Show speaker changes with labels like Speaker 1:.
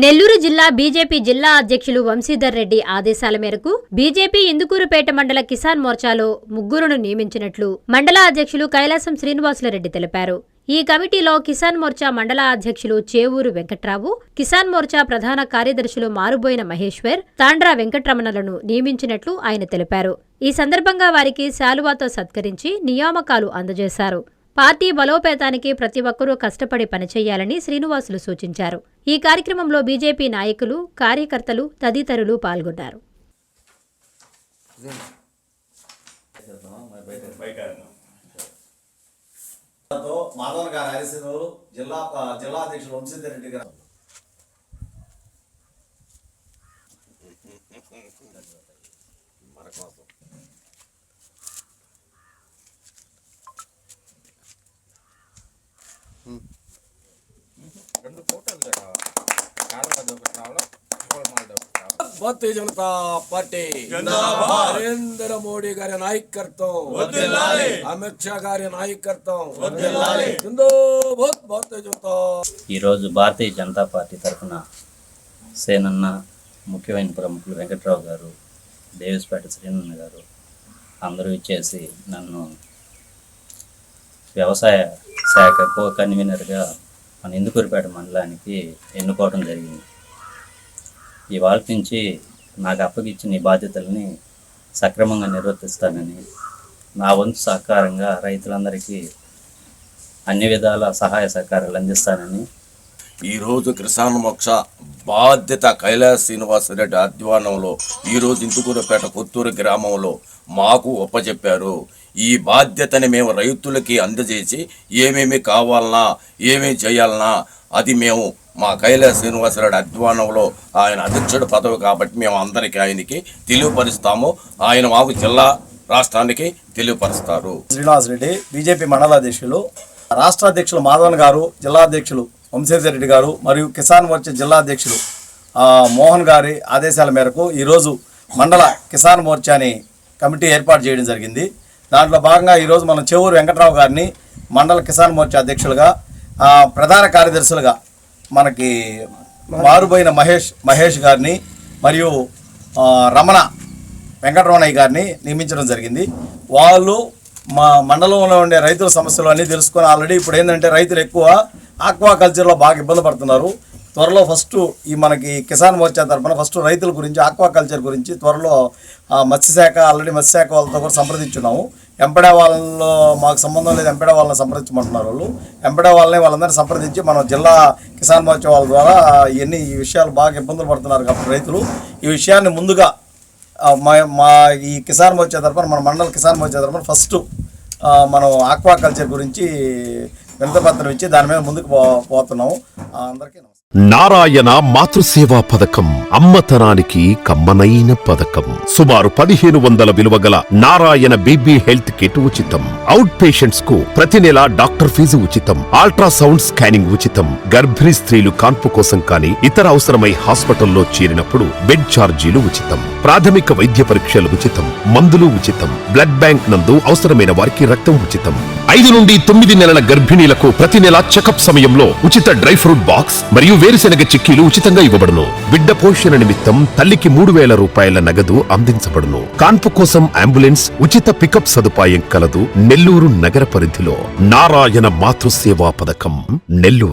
Speaker 1: నెల్లూరు జిల్లా బీజేపీ జిల్లా అధ్యక్షులు వంశీధర్ రెడ్డి ఆదేశాల మేరకు బీజేపీ ఇందుకూరుపేట మండల కిసాన్ మోర్చాలో ముగ్గురును నియమించినట్లు మండల అధ్యక్షులు కైలాసం శ్రీనివాసులరెడ్డి తెలిపారు. ఈ కమిటీలో కిసాన్ మోర్చా మండల అధ్యక్షులు చేవూరు వెంకట్రావు, కిసాన్ మోర్చా ప్రధాన కార్యదర్శులు మారుబోయిన మహేశ్వర్, తాండ్రా వెంకట్రమణలను నియమించినట్లు ఆయన తెలిపారు. ఈ సందర్భంగా వారికి శాలువాతో సత్కరించి నియామకాలు అందజేశారు. పార్టీ బలోపేతానికి ప్రతి ఒక్కరూ కష్టపడి పనిచేయాలని శ్రీనివాసులు సూచించారు. ఈ కార్యక్రమంలో బీజేపీ నాయకులు, కార్యకర్తలు తదితరులు పాల్గొన్నారు.
Speaker 2: भारतीय जनता पार्टी नरेंद्र मोदी गारी नायकत्వం అమిత్ షా గారి నాయకత్వం భారతీయ జనతా.
Speaker 3: ఈరోజు భారతీయ జనతా పార్టీ తరఫున సేనన్న, ముఖ్యమైన ప్రముఖులు వెంకట్రావు గారు, దేవిస్పేట శ్రీనన్న గారు అందరూ ఇచ్చేసి నన్ను వ్యవసాయ శాఖ కో కన్వీనర్గా మన ఇందుకూరుపేట మండలానికి ఎన్నుకోవడం జరిగింది. ఇవాళ నుంచి నాకు అప్పగిచ్చిన ఈ బాధ్యతల్ని సక్రమంగా నిర్వర్తిస్తానని, నా వంతు సహకారంగా రైతులందరికీ అన్ని విధాల సహాయ సహకారాలు అందిస్తానని
Speaker 2: ఈరోజు కిసాన్ మోర్చా బాధ్యత కైలాస శ్రీనివాసరెడ్డి ఆధ్వర్యంలో ఈరోజు ఇందుకూరుపేట కొత్తూరు గ్రామంలో మాకు ఒప్పచెప్పారు. ఈ బాధ్యతని మేము రైతులకి అందజేసి ఏమేమి కావాలన్నా, ఏమేమి చేయాలన్నా అది మేము మా కైలాస శ్రీనివాసరెడ్డి అధ్వర్యంలో ఆయన అధ్యక్షుడు పదవి కాబట్టి మేము అందరికీ ఆయనకి తెలియపరుస్తాము. ఆయన మాకు జిల్లా రాష్ట్రానికి తెలియపరుస్తారు.
Speaker 4: శ్రీనివాసరెడ్డి బీజేపీ మండల అధ్యక్షులు, రాష్ట్ర అధ్యక్షులు మాధవన్ గారు, జిల్లా అధ్యక్షులు వంశీధర్ రెడ్డి గారు మరియు కిసాన్ మోర్చా జిల్లా అధ్యక్షులు మోహన్ గారి ఆదేశాల మేరకు ఈరోజు మండల కిసాన్ మోర్చాని కమిటీ ఏర్పాటు చేయడం జరిగింది. దాంట్లో భాగంగా ఈరోజు మనం చేవూరు వెంకట్రావు గారిని మండల కిసాన్ మోర్చా అధ్యక్షులుగా, ప్రధాన కార్యదర్శులుగా మనకి మారుబోయిన మహేష్ గారిని మరియు రమణ వెంకటరమణయ్య గారిని నియమించడం జరిగింది. వాళ్ళు మా మండలంలో ఉండే రైతుల సమస్యలు అన్నీ తెలుసుకొని ఆల్రెడీ ఇప్పుడు ఏంటంటే రైతులు ఎక్కువ ఆక్వాకల్చర్లో బాగా ఇబ్బంది పడుతున్నారు. త్వరలో ఫస్ట్ ఈ మనకి కిసాన్ మోర్చా తరఫున ఫస్ట్ రైతుల గురించి, ఆక్వాకల్చర్ గురించి త్వరలో మత్స్యశాఖ ఆల్రెడీ మత్స్యశాఖ వాళ్ళతో కూడా సంప్రదించున్నాము. ఎంపడే వాళ్ళలో మాకు సంబంధం లేదు, ఎంపడే వాళ్ళని సంప్రదించమంటున్నారు. వాళ్ళు ఎంపడే వాళ్ళందరినీ సంప్రదించి మనం జిల్లా కిసాన్ మోర్చా వాళ్ళ ద్వారా ఈ విషయాలు బాగా ఇబ్బందులు పడుతున్నారు కాబట్టి రైతులు ఈ విషయాన్ని ముందుగా మా ఈ కిసాన్ మోర్చా తరఫున, మన మండల కిసాన్ మోర్చా తరఫున ఫస్ట్ మనం ఆక్వాకల్చర్ గురించి వినతిపత్రం ఇచ్చి దాని మీద ముందుకు పోతున్నాము. అందరికీ
Speaker 5: నారాయణ మాతృసేవా పథకం అమ్మతనానికి కమ్మనైన పథకం. సుమారు 1500 విలువ గల నారాయణ బేబీ హెల్త్ కిట్ ఉచితం. అవుట్ పేషెంట్స్ కు ప్రతి నెల డాక్టర్ ఫీజు ఉచితం. అల్ట్రాసౌండ్ స్కానింగ్ ఉచితం. గర్భిణీ స్త్రీలు కాన్పు కోసం కానీ ఇతర అవసరమై హాస్పిటల్లో చేరినప్పుడు బెడ్ ఛార్జీలు ఉచితం. ప్రాథమిక వైద్య పరీక్షలు ఉచితం. మందులు ఉచితం. బ్లడ్ బ్యాంక్ నందు అవసరమైన వారికి రక్తం ఉచితం. 5 నుండి 9 నెలల గర్భిణీలకు ప్రతి నెల చెకప్ సమయంలో ఉచిత డ్రై ఫ్రూట్ బాక్స్ మరియు వేరుశెనగ చిక్కీలు ఉచితంగా ఇవ్వబడును. బిడ్డ పోషణ నిమిత్తం తల్లికి 3000 రూపాయల నగదు అందించబడును. కాన్పు కోసం అంబులెన్స్, ఉచిత పికప్ సదుపాయం కలదు. నెల్లూరు నగర పరిధిలో నారాయణ మాతృసేవా పథకం, నెల్లూరు.